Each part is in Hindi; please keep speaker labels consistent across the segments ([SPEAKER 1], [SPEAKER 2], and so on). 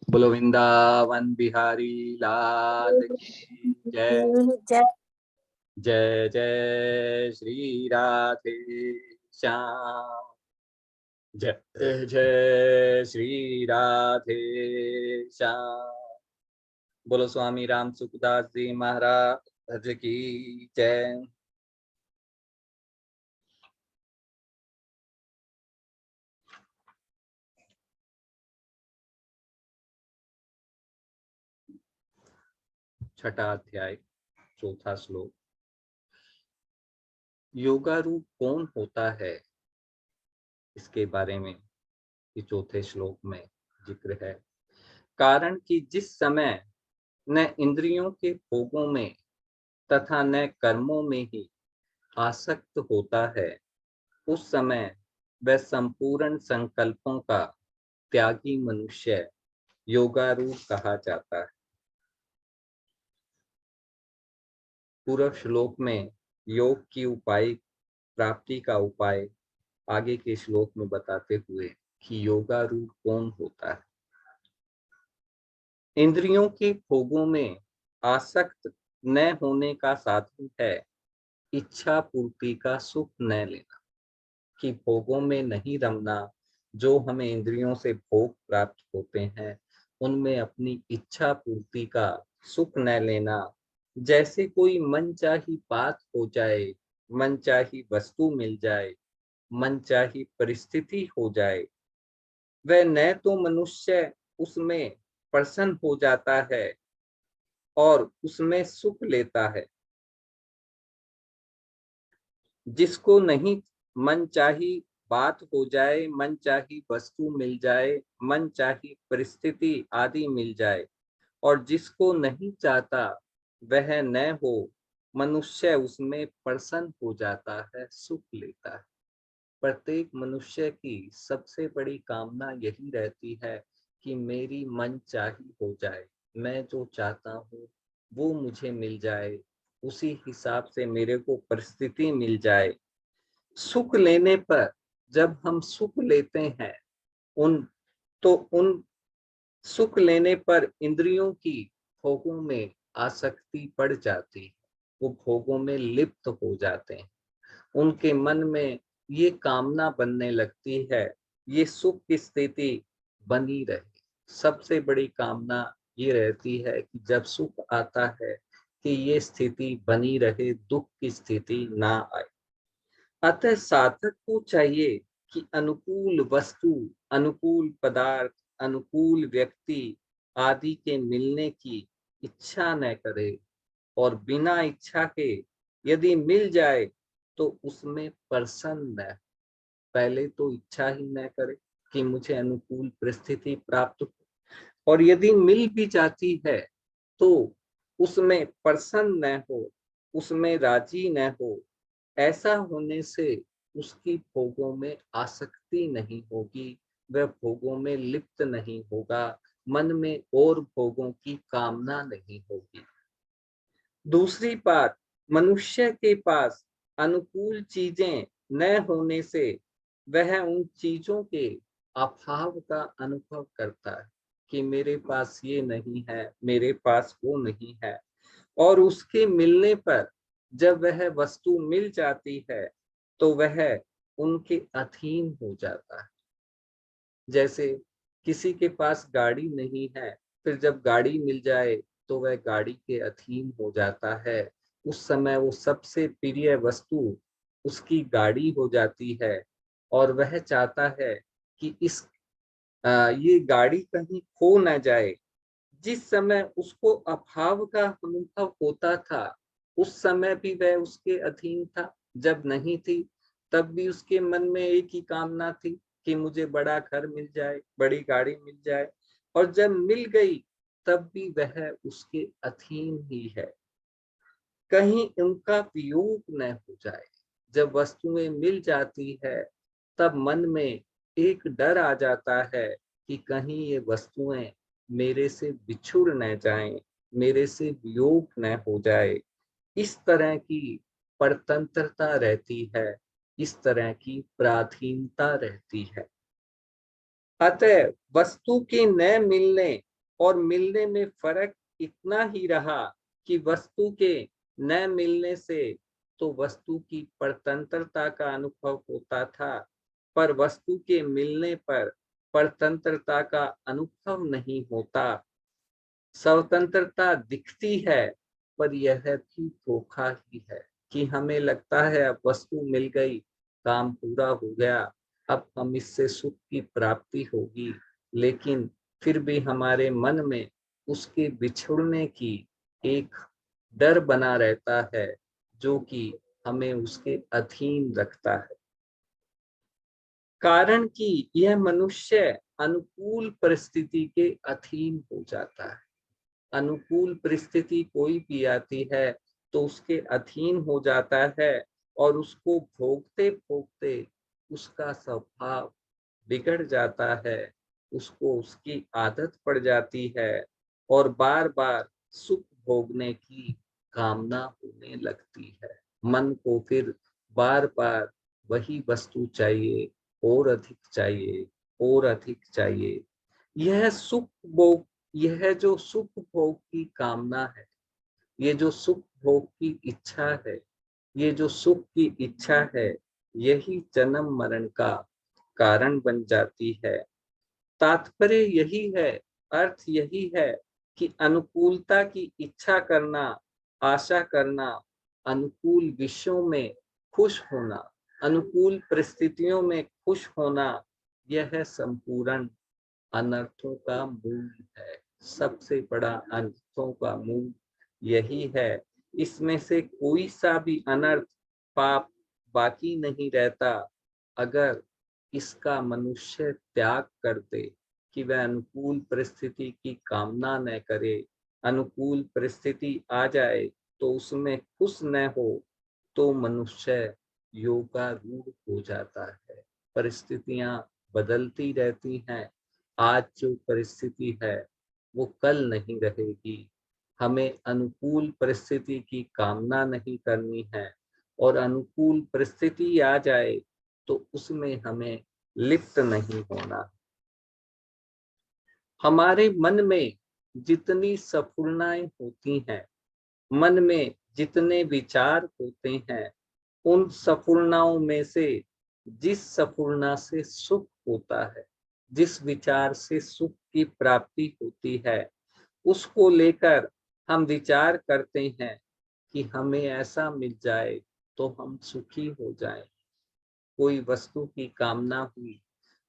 [SPEAKER 1] बोलो वृंदावन बिहारी लाल की जय।
[SPEAKER 2] जय।
[SPEAKER 1] जय जय श्री राधे श्याम। जय जय श्री राधे श्याम। बोलो स्वामी राम सुखदास जी महाराज की जय। छठा अध्याय, चौथा श्लोक। योगारूप कौन होता है, इसके बारे में इस चौथे श्लोक में जिक्र है। कारण कि जिस समय न इंद्रियों के भोगों में तथा न कर्मों में ही आसक्त होता है, उस समय वह संपूर्ण संकल्पों का त्यागी मनुष्य योगारूप कहा जाता है। पूर्व श्लोक में योग की उपाय प्राप्ति का उपाय आगे के श्लोक में बताते हुए कि योगारूप कौन होता है। इंद्रियों के भोगों में आसक्त न होने का साधन है इच्छा पूर्ति का सुख न लेना, कि भोगों में नहीं रमना। जो हमें इंद्रियों से भोग प्राप्त होते हैं उनमें अपनी इच्छा पूर्ति का सुख न लेना। जैसे कोई मनचाही बात हो जाए, मनचाही वस्तु मिल जाए, मनचाही परिस्थिति हो जाए, वह न तो मनुष्य उसमें प्रसन्न हो जाता है और उसमें सुख लेता है। जिसको नहीं मन चाही बात हो जाए, मन चाही वस्तु मिल जाए, मन चाही परिस्थिति आदि मिल जाए, और जिसको नहीं चाहता वह न हो, मनुष्य उसमें प्रसन्न हो जाता है, सुख लेता है। प्रत्येक मनुष्य की सबसे बड़ी कामना यही रहती है कि मेरी मन चाही हो जाए, मैं जो चाहता हूँ वो मुझे मिल जाए, उसी हिसाब से मेरे को परिस्थिति मिल जाए। सुख लेने पर, जब हम सुख लेते हैं उन सुख लेने पर इंद्रियों की भोगों में आसक्ति बढ़ जाती है, वो भोगों में लिप्त हो जाते हैं। उनके मन में ये कामना बनने लगती है ये सुख की स्थिति बनी रहे। सबसे बड़ी कामना ये रहती है कि जब सुख आता है कि ये स्थिति बनी रहे, दुख की स्थिति ना आए। अतः साधक को चाहिए कि अनुकूल वस्तु, अनुकूल पदार्थ, अनुकूल व्यक्ति आदि के मिलने की इच्छा न करे, और बिना इच्छा के यदि मिल जाए तो उसमें प्रसन्न न। पहले तो इच्छा ही न करे कि मुझे अनुकूल परिस्थिति प्राप्त हो, और यदि मिल भी जाती है तो उसमें प्रसन्न न हो, उसमें राजी न हो। ऐसा होने से उसकी भोगों में आसक्ति नहीं होगी, वह भोगों में लिप्त नहीं होगा, मन में और भोगों की कामना नहीं होगी। दूसरी बात, मनुष्य के पास अनुकूल चीजें न होने से वह उन चीजों के अभाव का अनुभव करता है कि मेरे पास ये नहीं है, मेरे पास वो नहीं है। और उसके मिलने पर जब वह वस्तु मिल जाती है तो वह उनके अधीन हो जाता है। जैसे किसी के पास गाड़ी नहीं है, फिर जब गाड़ी मिल जाए तो वह गाड़ी के अधीन हो जाता है। उस समय वो सबसे प्रिय वस्तु उसकी गाड़ी हो जाती है, और वह चाहता है कि ये गाड़ी कहीं खो न जाए। जिस समय उसको अभाव का अनुभव होता था उस समय भी वह उसके अधीन था। जब नहीं थी तब भी उसके मन में एक ही कामना थी कि मुझे बड़ा घर मिल जाए, बड़ी गाड़ी मिल जाए। और जब मिल गई तब भी वह उसके अधीन ही है, कहीं उनका वियोग न हो जाए। जब वस्तुएं मिल जाती है तब मन में एक डर आ जाता है कि कहीं ये वस्तुएं मेरे से बिछुड़ न जाएं, मेरे से वियोग न हो जाए। इस तरह की परतंत्रता रहती है, इस तरह की पराधीनता रहती है। अतः वस्तु के न मिलने और मिलने में फर्क इतना ही रहा कि वस्तु के न मिलने से तो वस्तु की परतंत्रता का अनुभव होता था, पर वस्तु के मिलने पर परतंत्रता का अनुभव नहीं होता। स्वतंत्रता दिखती है, पर यह भी धोखा ही है कि हमें लगता है अब वस्तु मिल गई, काम पूरा हो गया, अब हम इससे सुख की प्राप्ति होगी, लेकिन फिर भी हमारे मन में उसके बिछुड़ने की एक डर बना रहता है, जो कि हमें उसके अधीन रखता है। कारण कि यह मनुष्य अनुकूल परिस्थिति के अधीन हो जाता है। अनुकूल परिस्थिति कोई भी आती है तो उसके अधीन हो जाता है, और उसको भोगते भोगते उसका स्वभाव बिगड़ जाता है, उसको उसकी आदत पड़ जाती है, और बार बार सुख भोगने की कामना होने लगती है। मन को फिर बार बार वही वस्तु चाहिए, और अधिक चाहिए, और अधिक चाहिए। यह सुख भोग, यह जो सुख भोग की कामना है, ये जो सुख भोग की इच्छा है, ये जो सुख की इच्छा है, यही जन्म मरण का कारण बन जाती है। तात्पर्य यही है, अर्थ यही है कि अनुकूलता की इच्छा करना, आशा करना, अनुकूल विषयों में खुश होना, अनुकूल परिस्थितियों में खुश होना, यह संपूर्ण अनर्थों का मूल है। सबसे बड़ा अनर्थों का मूल यही है। इसमें से कोई सा भी अनर्थ, पाप बाकी नहीं रहता अगर इसका मनुष्य त्याग कर दे, कि वह अनुकूल परिस्थिति की कामना न करे। अनुकूल परिस्थिति आ जाए तो उसमें खुश न हो, तो मनुष्य योगारूढ़ हो जाता है। परिस्थितियां बदलती रहती हैं, आज जो परिस्थिति है वो कल नहीं रहेगी। हमें अनुकूल परिस्थिति की कामना नहीं करनी है, और अनुकूल परिस्थिति आ जाए तो उसमें हमें लिप्त नहीं होना। हमारे मन में जितनी सफलताएं होती हैं, मन में जितने विचार होते हैं, उन सफलताओं में से जिस सफलता से सुख होता है, जिस विचार से सुख की प्राप्ति होती है, उसको लेकर हम विचार करते हैं कि हमें ऐसा मिल जाए तो हम सुखी हो जाएं। कोई वस्तु की कामना हुई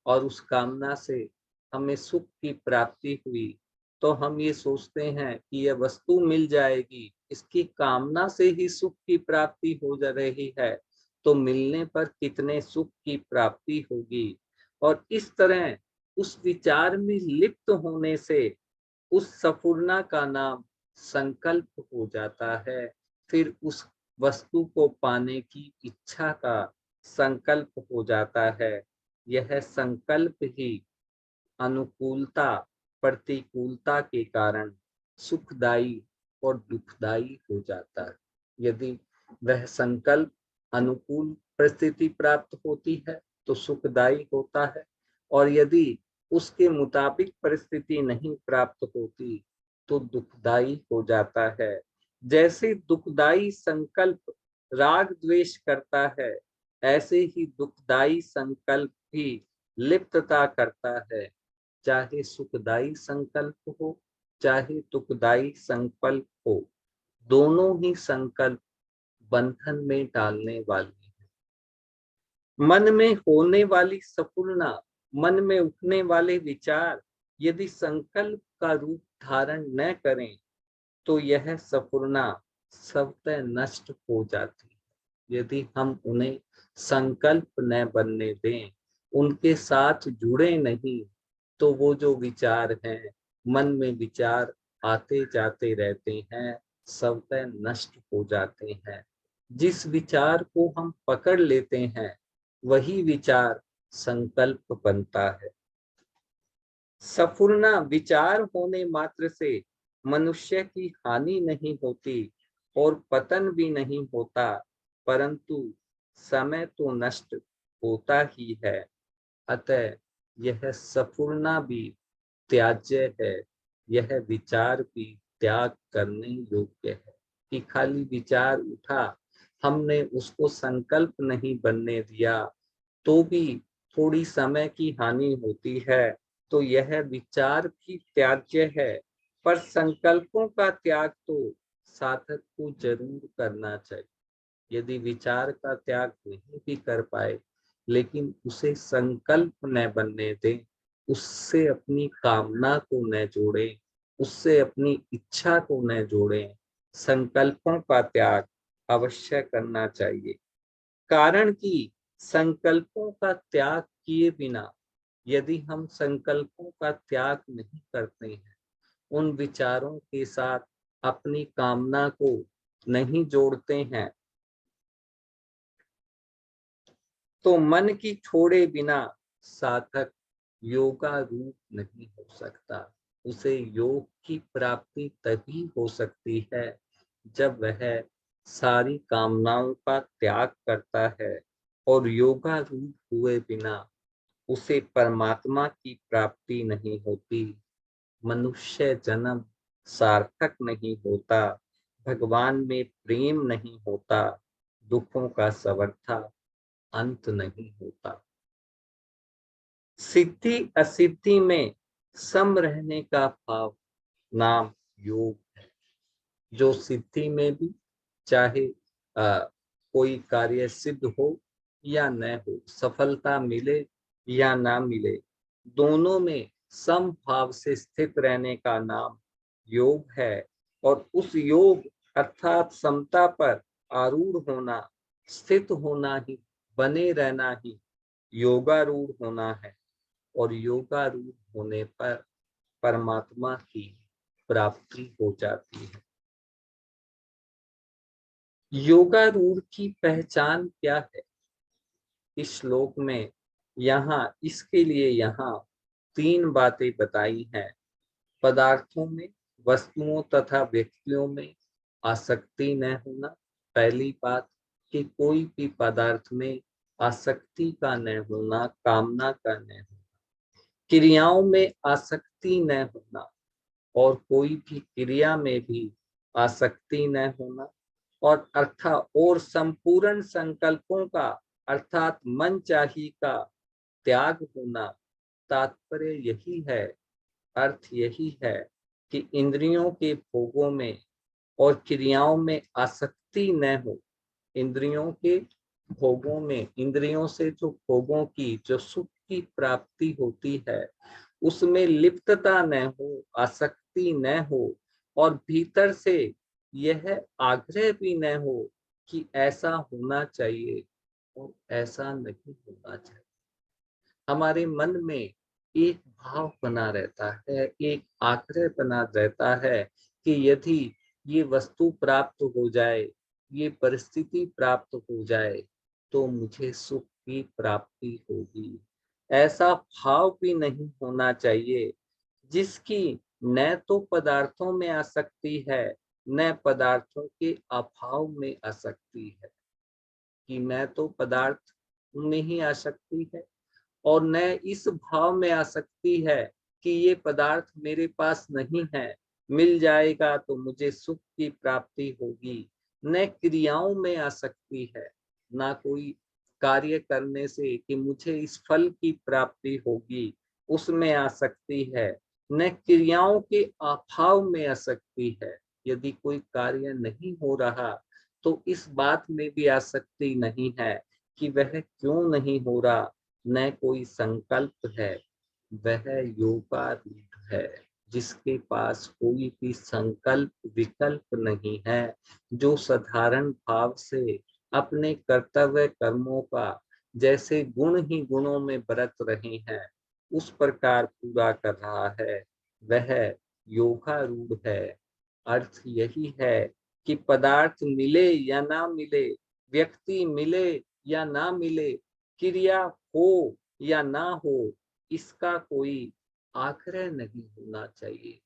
[SPEAKER 1] और उस कामना से हमें सुख की प्राप्ति हुई, तो हम ये सोचते हैं कि यह वस्तु मिल जाएगी, इसकी कामना से ही सुख की प्राप्ति हो जा रही है, तो मिलने पर कितने सुख की प्राप्ति होगी। और इस तरह उस विचार में लिप्त होने से उस सफुरना का नाम संकल्प हो जाता है। फिर उस वस्तु को पाने की इच्छा का संकल्प हो जाता है। यह संकल्प ही अनुकूलता प्रतिकूलता के कारण सुखदायी और दुखदायी हो जाता है। यदि वह संकल्प अनुकूल परिस्थिति प्राप्त होती है तो सुखदायी होता है, और यदि उसके मुताबिक परिस्थिति नहीं प्राप्त होती तो दुखदायी हो जाता है। जैसे दुखदायी संकल्प राग द्वेष करता है, ऐसे ही दुखदायी संकल्प भी लिप्तता करता है। चाहे सुखदायी संकल्प हो, चाहे दुखदायी संकल्प हो, दोनों ही संकल्प बंधन में डालने वाले हैं। मन में होने वाली सफलता, मन में उठने वाले विचार यदि संकल्प का रूप धारण न करें तो यह सफलता स्वतः नष्ट हो जाती है। यदि हम उन्हें संकल्प न बनने दें, उनके साथ जुड़े नहीं, तो वो जो विचार हैं, मन में विचार आते जाते रहते हैं, स्वतः नष्ट हो जाते हैं। जिस विचार को हम पकड़ लेते हैं वही विचार संकल्प बनता है। सफुरना विचार होने मात्र से मनुष्य की हानि नहीं होती और पतन भी नहीं होता, परंतु समय तो नष्ट होता ही है। अतः यह सफुरना भी त्याज्य है, यह विचार भी त्याग करने योग्य है। कि खाली विचार उठा, हमने उसको संकल्प नहीं बनने दिया, तो भी थोड़ी समय की हानि होती है, तो यह विचार भी त्याज्य है। पर संकल्पों का त्याग तो साधक को जरूर करना चाहिए। यदि विचार का त्याग नहीं भी कर पाए, लेकिन उसे संकल्प न बनने दें, उससे अपनी कामना को न जोड़े, उससे अपनी इच्छा को न जोड़े। संकल्पों का त्याग अवश्य करना चाहिए। कारण कि संकल्पों का त्याग किए बिना यदि हम संकल्पों का त्याग नहीं करते हैं, उन विचारों के साथ अपनी कामना को नहीं जोड़ते हैं, तो मन की छोड़े बिना साधक योगारूढ़ नहीं हो सकता। उसे योग की प्राप्ति तभी हो सकती है जब वह सारी कामनाओं का त्याग करता है, और योगारूढ़ हुए बिना उसे परमात्मा की प्राप्ति नहीं होती। मनुष्य जन्म सार्थक नहीं होता, भगवान में प्रेम नहीं होता, दुखों का समर्था अंत नहीं होता। सिद्धि असिद्धि में सम रहने का भाव नाम योग है। जो सिद्धि में भी चाहे कोई कार्य सिद्ध हो या न हो, सफलता मिले या ना मिले, दोनों में सम भाव से स्थित रहने का नाम योग है। और उस योग अर्थात समता पर आरूढ़ होना, स्थित होना ही, बने रहना ही योगारूढ़ होना है। और योगारूढ़ होने पर परमात्मा की प्राप्ति हो जाती है। योगारूढ़ की पहचान क्या है? इस श्लोक में इसके लिए यहाँ 3 बातें बताई हैं। पदार्थों में, वस्तुओं तथा व्यक्तियों में आसक्ति न होना। पहली बात कि कोई भी पदार्थ में आसक्ति का न होना, कामना का न होना। क्रियाओं में आसक्ति न होना, और कोई भी क्रिया में भी आसक्ति न होना। और संपूर्ण संकल्पों का अर्थात मनचाही का त्याग होना। तात्पर्य यही है, अर्थ यही है कि इंद्रियों के भोगों में और क्रियाओं में आसक्ति न हो। इंद्रियों के भोगों में, इंद्रियों से जो भोगों की जो सुख की प्राप्ति होती है, उसमें लिप्तता न हो, आसक्ति न हो। और भीतर से यह आग्रह भी न हो कि ऐसा होना चाहिए और ऐसा नहीं होना चाहिए। हमारे मन में एक भाव बना रहता है, एक आग्रह बना रहता है कि यदि ये वस्तु प्राप्त हो जाए, ये परिस्थिति प्राप्त हो जाए, तो मुझे सुख की प्राप्ति होगी। ऐसा भाव भी नहीं होना चाहिए जिसकी न तो पदार्थों में आसक्ति है, न पदार्थों के अभाव में आसक्ति है। कि न तो पदार्थ में ही आसक्ति है, और न इस भाव में आसक्ति है कि ये पदार्थ मेरे पास नहीं है, मिल जाएगा तो मुझे सुख की प्राप्ति होगी। न क्रियाओं में आसक्ति है, ना कोई कार्य करने से कि मुझे इस फल की प्राप्ति होगी, उसमें आसक्ति है। न क्रियाओं के अभाव में आसक्ति है। यदि कोई कार्य नहीं हो रहा, तो इस बात में भी आसक्ति नहीं है कि वह क्यों नहीं हो रहा। न कोई संकल्प है, वह योगारूढ़ है जिसके पास कोई भी संकल्प विकल्प नहीं है, जो साधारण भाव से अपने कर्तव्य कर्मों का जैसे गुण ही गुणों में बरत रहे हैं, उस प्रकार पूरा कर रहा है, वह योगारूढ़ है। अर्थ यही है कि पदार्थ मिले या ना मिले, व्यक्ति मिले या ना मिले, क्रिया हो या ना हो, इसका कोई आग्रह नहीं होना चाहिए।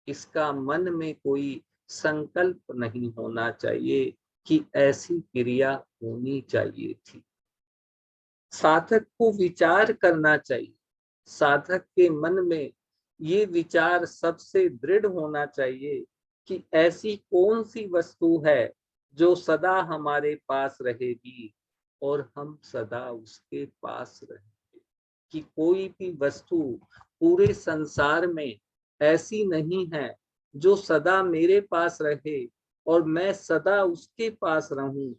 [SPEAKER 1] इसका मन में कोई संकल्प नहीं होना चाहिए कि ऐसी क्रिया होनी चाहिए थी। साधक को विचार करना चाहिए। साधक के मन में ये विचार सबसे दृढ़ होना चाहिए कि ऐसी कौन सी वस्तु है जो सदा हमारे पास रहेगी और हम सदा उसके पास रहेंगे। कि कोई भी वस्तु पूरे संसार में ऐसी नहीं है जो सदा मेरे पास रहे और मैं सदा उसके पास रहूं।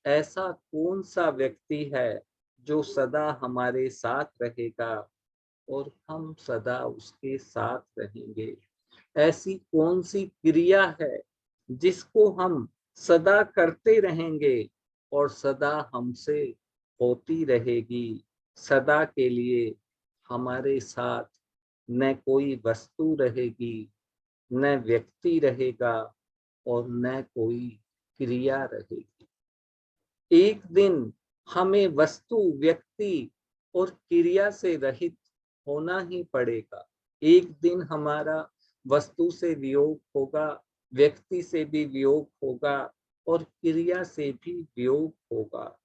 [SPEAKER 1] ऐसा कौन सा व्यक्ति है जो सदा हमारे साथ रहेगा और हम सदा उसके साथ रहेंगे। ऐसी कौन सी क्रिया है जिसको हम सदा करते रहेंगे और सदा हमसे होती रहेगी। सदा के लिए हमारे साथ न कोई वस्तु रहेगी, न व्यक्ति रहेगा और न कोई क्रिया रहेगी। एक दिन हमें वस्तु, व्यक्ति और क्रिया से रहित होना ही पड़ेगा। एक दिन हमारा वस्तु से वियोग होगा, व्यक्ति से भी वियोग होगा और क्रिया से भी वियोग होगा।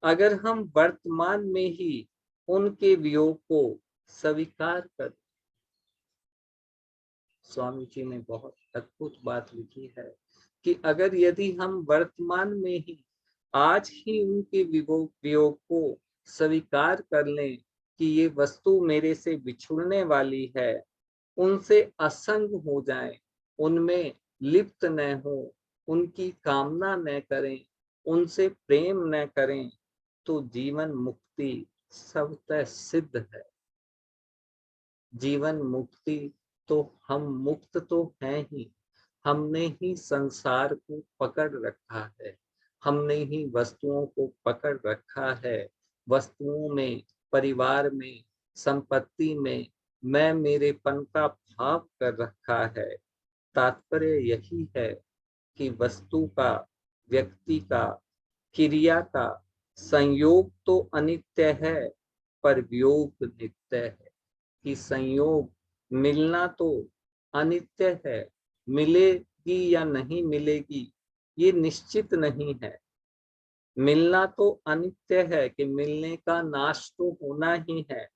[SPEAKER 1] अगर हम वर्तमान में ही उनके वियोग को स्वीकार कर, स्वामी जी ने बहुत अद्भुत बात लिखी है कि अगर यदि हम वर्तमान में ही आज ही उनके वियोग को स्वीकार कर लें कि ये वस्तु मेरे से बिछुड़ने वाली है, उनसे असंग हो जाएं, उनमें लिप्त न हो, उनकी कामना न करें, उनसे प्रेम न करें, तो जीवन मुक्ति स्वतः सिद्ध है। जीवन मुक्ति तो हम मुक्त तो हैं ही, हमने ही संसार को पकड़ रखा है, हमने ही वस्तुओं को पकड़ रखा है। वस्तुओं में, परिवार में, संपत्ति में मैं मेरेपन का भाव कर रखा है। तात्पर्य यही है कि वस्तु का, व्यक्ति का, क्रिया का संयोग तो अनित्य है पर वियोग नित्य है। कि संयोग, मिलना तो अनित्य है, मिलेगी या नहीं मिलेगी ये निश्चित नहीं है। मिलना तो अनित्य है कि मिलने का नाश तो होना ही है।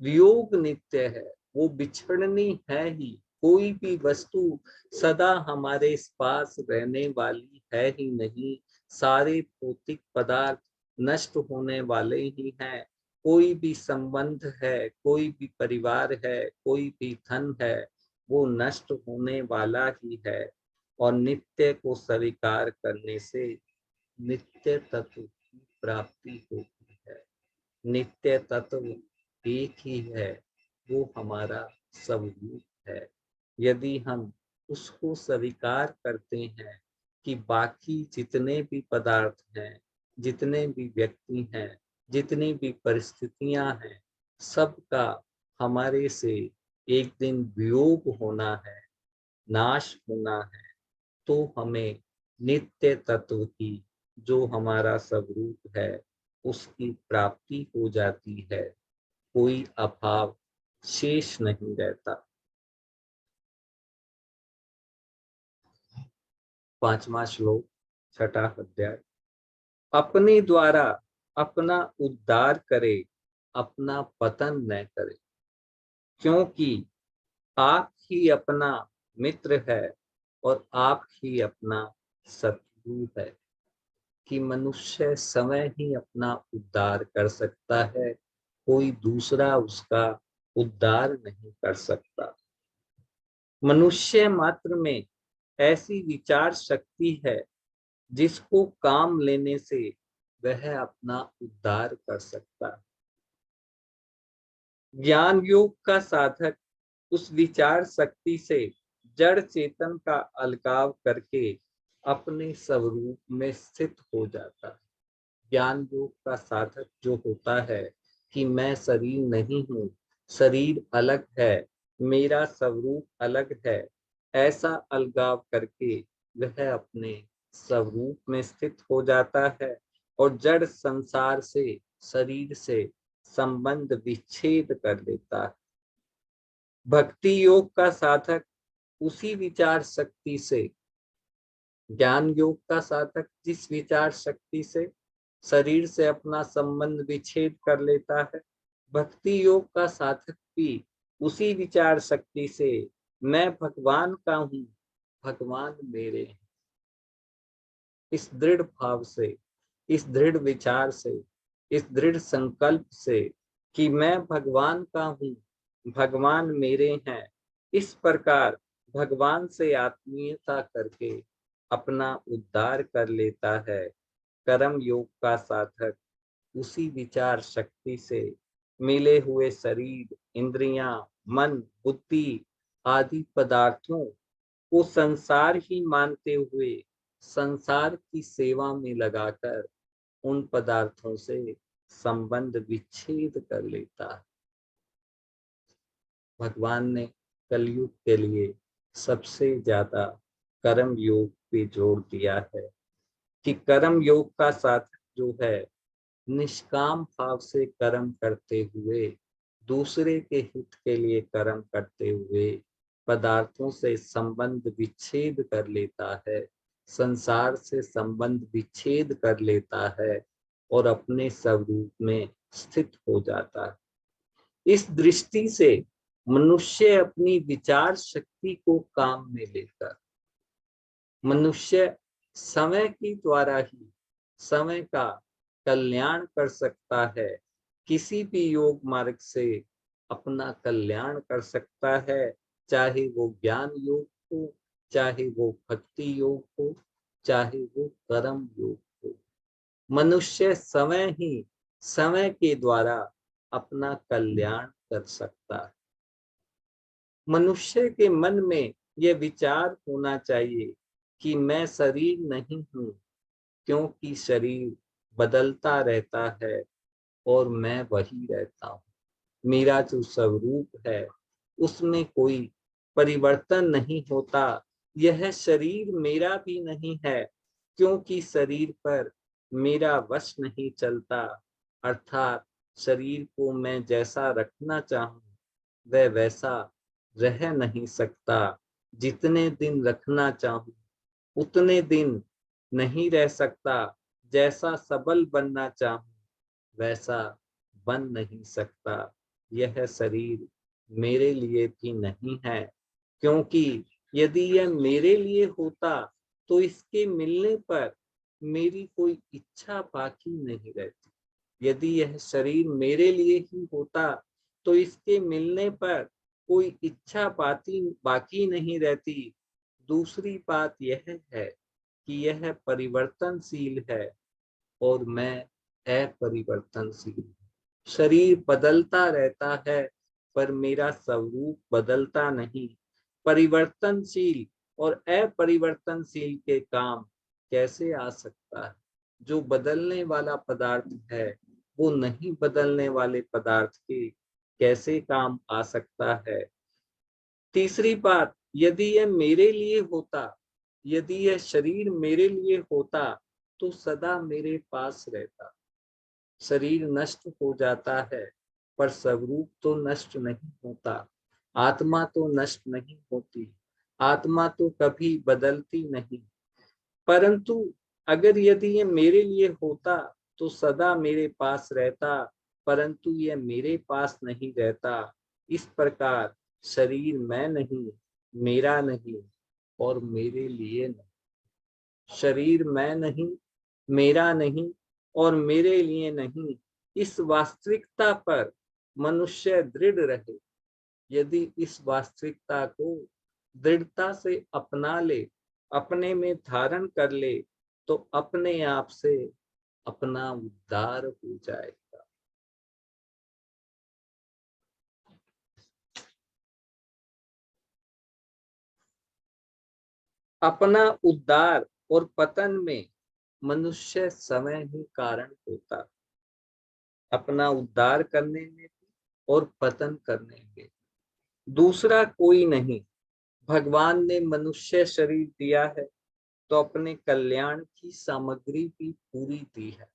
[SPEAKER 1] वियोग नित्य है, वो बिछड़नी है ही। कोई भी वस्तु सदा हमारे पास रहने वाली है ही नहीं। सारे भौतिक पदार्थ नष्ट होने वाले ही हैं। कोई भी संबंध है, कोई भी परिवार है, कोई भी धन है, वो नष्ट होने वाला ही है। और नित्य को स्वीकार करने से नित्य तत्व की प्राप्ति होती है। नित्य तत्व एक ही है, वो हमारा स्वरूप है। यदि हम उसको स्वीकार करते हैं कि बाकी जितने भी पदार्थ हैं, जितने भी व्यक्ति हैं, जितनी भी परिस्थितियां हैं, सबका हमारे से एक दिन वियोग होना है, नाश होना है, तो हमें नित्य तत्व की, जो हमारा स्वरूप है, उसकी प्राप्ति हो जाती है। कोई अभाव शेष नहीं रहता। 5वां श्लोक, 6ठा अध्याय। अपने द्वारा अपना उद्धार करे, अपना पतन न करे, क्योंकि आप ही अपना मित्र है और आप ही अपना शत्रु है। कि मनुष्य समय ही अपना उद्धार कर सकता है, कोई दूसरा उसका उद्धार नहीं कर सकता। मनुष्य मात्र में ऐसी विचार शक्ति है जिसको काम लेने से वह अपना उद्धार कर सकता है। ज्ञान योग का साधक उस विचार शक्ति से जड़ चेतन का अलगाव करके अपने स्वरूप में स्थित हो जाता है। ज्ञान योग का साधक जो होता है कि मैं शरीर नहीं हूँ, शरीर अलग है, मेरा स्वरूप अलग है, ऐसा अलगाव करके वह अपने स्वरूप में स्थित हो जाता है और जड़ संसार से, शरीर से संबंध विच्छेद कर लेता है। भक्ति योग का साधक उसी विचार शक्ति से, ज्ञान योग का साधक जिस विचार शक्ति से शरीर से अपना संबंध विच्छेद कर लेता है, भक्ति योग का साधक भी उसी विचार शक्ति से मैं भगवान का हूँ, भगवान मेरे हैं। इस दृढ़ भाव से, इस दृढ़ विचार से, इस दृढ़ संकल्प से कि मैं भगवान का हूँ, भगवान मेरे हैं, इस प्रकार भगवान से आत्मीयता करके अपना उद्धार कर लेता है कर्म योग का साधक। उसी विचार शक्ति से मिले हुए शरीर, इंद्रियां, मन, बुद्धि आदि पदार्थों को संसार ही मानते हुए संसार की सेवा में लगाकर उन पदार्थों से संबंध विच्छेद कर लेता है। भगवान ने कलयुग के लिए सबसे ज्यादा कर्म योग पे जोर दिया है कि कर्म योग का साधक जो है निष्काम भाव से कर्म करते हुए, दूसरे के हित के लिए कर्म करते हुए पदार्थों से संबंध विच्छेद कर लेता है, संसार से संबंध विच्छेद कर लेता है और अपने स्वरूप में स्थित हो जाता है। इस दृष्टि से मनुष्य अपनी विचार शक्ति को काम में लेकर मनुष्य समय की द्वारा ही समय का कल्याण कर सकता है, किसी भी योग मार्ग से अपना कल्याण कर सकता है, चाहे वो ज्ञान योग हो, चाहे वो भक्ति योग हो, चाहे वो कर्म योग हो। मनुष्य समय ही समय के द्वारा अपना कल्याण कर सकता है। मनुष्य के मन में यह विचार होना चाहिए कि मैं शरीर नहीं हूँ, क्योंकि शरीर बदलता रहता है और मैं वही रहता हूँ। मेरा जो स्वरूप है उसमें कोई परिवर्तन नहीं होता। यह शरीर मेरा भी नहीं है, क्योंकि शरीर पर मेरा वश नहीं चलता। अर्थात शरीर को मैं जैसा रखना चाहूं वह वैसा रह नहीं सकता। जितने दिन रखना चाहूं उतने दिन नहीं रह सकता। जैसा सबल बनना चाहूं वैसा बन नहीं सकता। यह शरीर मेरे लिए भी नहीं है, क्योंकि यदि यह मेरे लिए होता तो इसके मिलने पर मेरी कोई इच्छा बाकी नहीं रहती। यदि यह शरीर मेरे लिए ही होता तो इसके मिलने पर कोई इच्छा बाकी नहीं रहती। दूसरी बात यह है कि यह परिवर्तनशील है और मैं अपरिवर्तनशील। शरीर बदलता रहता है पर मेरा स्वरूप बदलता नहीं। परिवर्तनशील और अपरिवर्तनशील के काम कैसे आ सकता है? जो बदलने वाला पदार्थ है वो नहीं बदलने वाले पदार्थ के कैसे काम आ सकता है? तीसरी बात, यदि यह मेरे लिए होता, यदि यह शरीर मेरे लिए होता तो सदा मेरे पास रहता। शरीर नष्ट हो जाता है पर स्वरूप तो नष्ट नहीं होता। आत्मा तो नष्ट नहीं होती, आत्मा तो कभी बदलती नहीं। परंतु अगर यदि ये मेरे लिए होता तो सदा मेरे पास रहता, परंतु यह मेरे पास नहीं रहता। इस प्रकार शरीर मैं नहीं, मेरा नहीं और मेरे लिए नहीं। शरीर मैं नहीं, मेरा नहीं और मेरे लिए नहीं, इस वास्तविकता पर मनुष्य दृढ़ रहे। यदि इस वास्तविकता को दृढ़ता से अपना ले, अपने में धारण कर ले, तो अपने आप से अपना उद्धार हो जाएगा। अपना उद्धार और पतन में मनुष्य समय ही कारण होता। अपना उद्धार करने में भी और पतन करने में दूसरा कोई नहीं। भगवान ने मनुष्य शरीर दिया है तो अपने कल्याण की सामग्री भी पूरी दी है।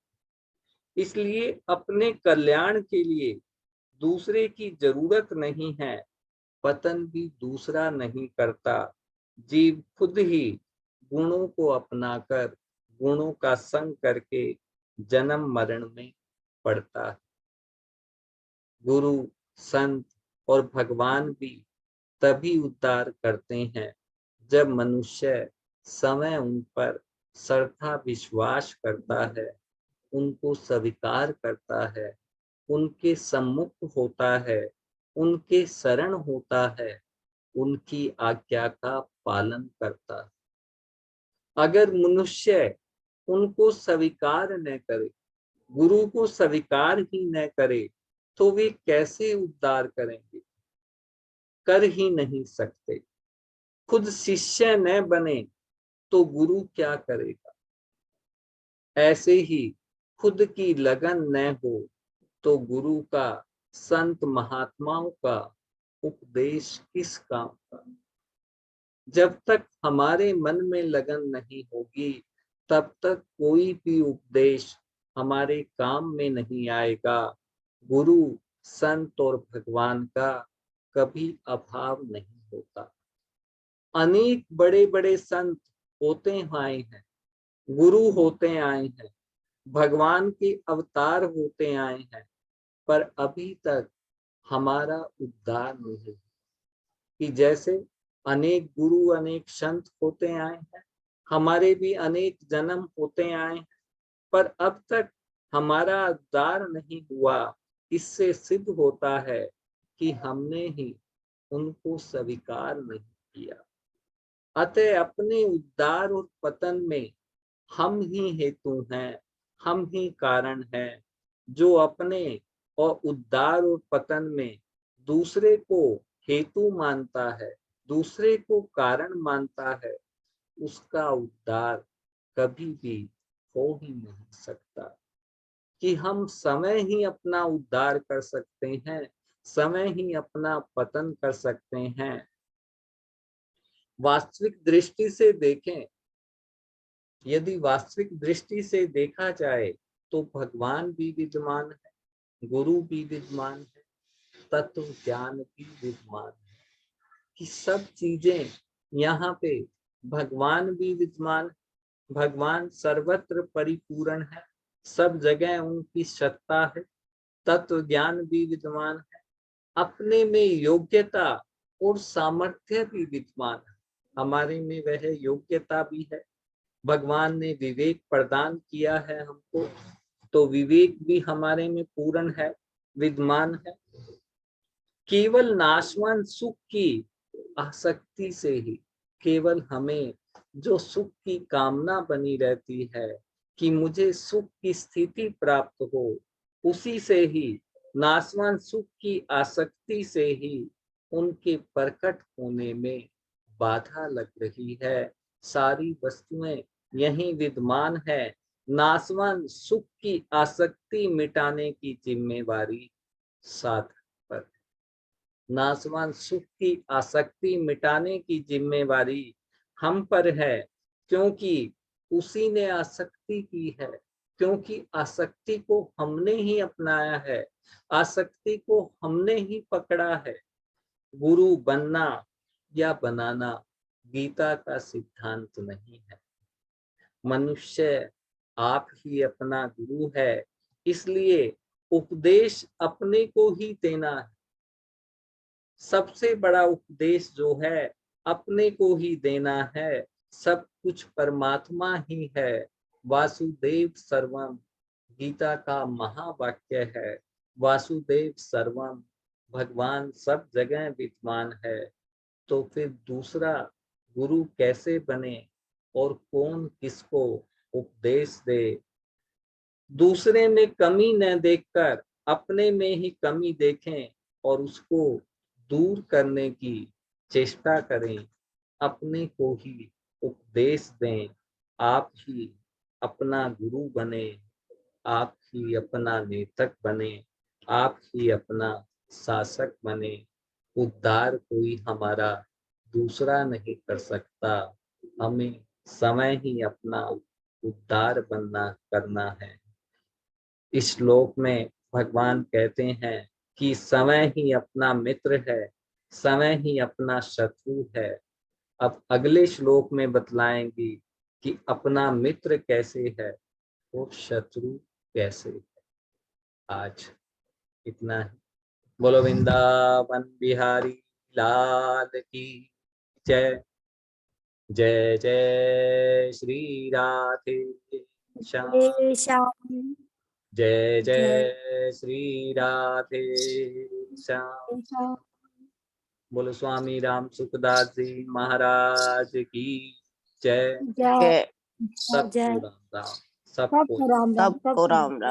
[SPEAKER 1] इसलिए अपने कल्याण के लिए दूसरे की जरूरत नहीं है। पतन भी दूसरा नहीं करता। जीव खुद ही गुणों को अपनाकर गुणों का संग करके जन्म मरण में पड़ता है। गुरु, संत, और भगवान भी तभी उद्धार करते हैं जब मनुष्य समय उन पर श्रद्धा विश्वास करता है, उनको स्वीकार करता है, उनके सम्मुख होता है, उनके शरण होता है, उनकी आज्ञा का पालन करता है। अगर मनुष्य उनको स्वीकार न करे, गुरु को स्वीकार ही न करे, तो वे कैसे उद्धार करेंगे? कर ही नहीं सकते। खुद शिष्य न बने तो गुरु क्या करेगा? ऐसे ही खुद की लगन न हो तो गुरु का, संत महात्माओं का उपदेश किस काम का? जब तक हमारे मन में लगन नहीं होगी, तब तक कोई भी उपदेश हमारे काम में नहीं आएगा। गुरु, संत और भगवान का कभी अभाव नहीं होता। अनेक बड़े बड़े संत होते आए हैं, गुरु होते आए हैं, भगवान के अवतार होते आए हैं, पर अभी तक हमारा उद्धार नहीं। कि जैसे अनेक गुरु अनेक संत होते आए हैं, हमारे भी अनेक जन्म होते आए हैं, पर अब तक हमारा उद्धार नहीं हुआ। इससे सिद्ध होता है कि हमने ही उनको स्वीकार नहीं किया। अतः अपने उद्धार और पतन में हम ही हेतु हैं, हम ही कारण हैं। जो अपने और उद्धार और पतन में दूसरे को हेतु मानता है, दूसरे को कारण मानता है, उसका उद्धार कभी भी हो ही नहीं सकता। कि हम समय ही अपना उद्धार कर सकते हैं, समय ही अपना पतन कर सकते हैं। वास्तविक दृष्टि से देखें, यदि वास्तविक दृष्टि से देखा जाए तो भगवान भी विद्यमान है, गुरु भी विद्यमान है, तत्व ज्ञान भी विद्यमान है। कि सब चीजें यहाँ पे भगवान भी विद्यमान, भगवान सर्वत्र परिपूर्ण है, सब जगह उनकी सत्ता है। तत्व ज्ञान भी विद्यमान है, अपने में योग्यता और सामर्थ्य भी विद्यमान है। हमारे में वह योग्यता भी है। भगवान ने विवेक प्रदान किया है हमको, तो विवेक भी हमारे में पूर्ण है, विद्यमान है। केवल नाशवान सुख की आसक्ति से ही, केवल हमें जो सुख की कामना बनी रहती है कि मुझे सुख की स्थिति प्राप्त हो, उसी से ही, नाशवान सुख की आसक्ति से ही उनके प्रकट होने में बाधा लग रही है। सारी वस्तुएं यही विद्यमान है। नाशवान सुख की आसक्ति मिटाने की जिम्मेवारी साधक पर। नाशवान सुख की आसक्ति मिटाने की जिम्मेवारी हम पर है, क्योंकि उसी ने आसक्ति की है, क्योंकि आसक्ति को हमने ही अपनाया है, आसक्ति को हमने ही पकड़ा है। गुरु बनना या बनाना गीता का सिद्धांत नहीं है। मनुष्य आप ही अपना गुरु है, इसलिए उपदेश अपने को ही देना है। सबसे बड़ा उपदेश जो है अपने को ही देना है। सब कुछ परमात्मा ही है। वासुदेव सर्वम गीता का महावाक्य है। वासुदेव सर्वम, भगवान सब जगह विद्यमान है। तो फिर दूसरा गुरु कैसे बने और कौन किसको उपदेश दे? दूसरे में कमी न देखकर अपने में ही कमी देखें और उसको दूर करने की चेष्टा करें। अपने को ही उपदेश दें। आप ही अपना गुरु बने, आप ही अपना नेतक बने, आप ही अपना शासक बने। उद्धार कोई हमारा दूसरा नहीं कर सकता। हमें समय ही अपना उद्धार बनना करना है। इस श्लोक में भगवान कहते हैं कि समय ही अपना मित्र है, समय ही अपना शत्रु है। अब अगले श्लोक में बतलाएंगी कि अपना मित्र कैसे है और शत्रु कैसे है। आज इतना ही। बोलो वृंदावन बिहारी लाल की जय। जय जय श्री राधे श्याम।
[SPEAKER 2] श्याम।
[SPEAKER 1] जय
[SPEAKER 2] जय
[SPEAKER 1] जय श्री राधे श्याम।
[SPEAKER 2] श्याम।
[SPEAKER 1] बोलो स्वामी राम सुखदास जी महाराज की जय।
[SPEAKER 2] जय
[SPEAKER 3] जय।
[SPEAKER 2] जय।
[SPEAKER 1] सबको राम राम, सबको
[SPEAKER 2] सबको राम राम,
[SPEAKER 3] सबको राम राम।